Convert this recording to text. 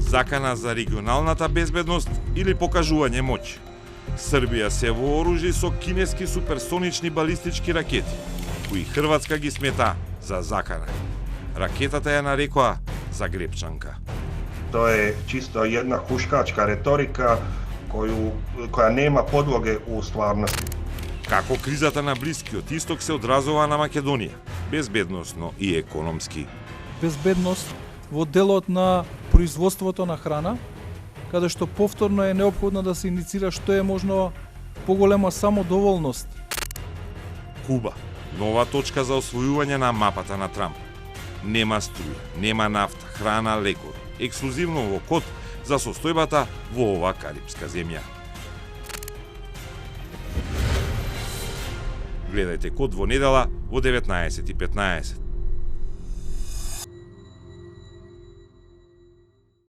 закана за регионалната безбедност или покажување моќ. Србија се вооружи со кинески суперсонични балистички ракети, кои Хрватска ги смета за закана. Ракетата ја нарекоа Загребчанка. Тоа е чисто една хушкачка реторика која нема подлоге у стварноста. Како кризата на Блискиот Исток се одразува на Македонија, безбедносно и економски. Безбедност во делот на производството на храна, каде што повторно е неопходно да се иницира што е можно поголема самодоволност. Куба, нова точка за освојување на мапата на Трамп. Нема струја, нема нафта, храна, лекови, ексклузивно во код за состојбата во ова карипска земја. Гледајте Код во недела во 19:15.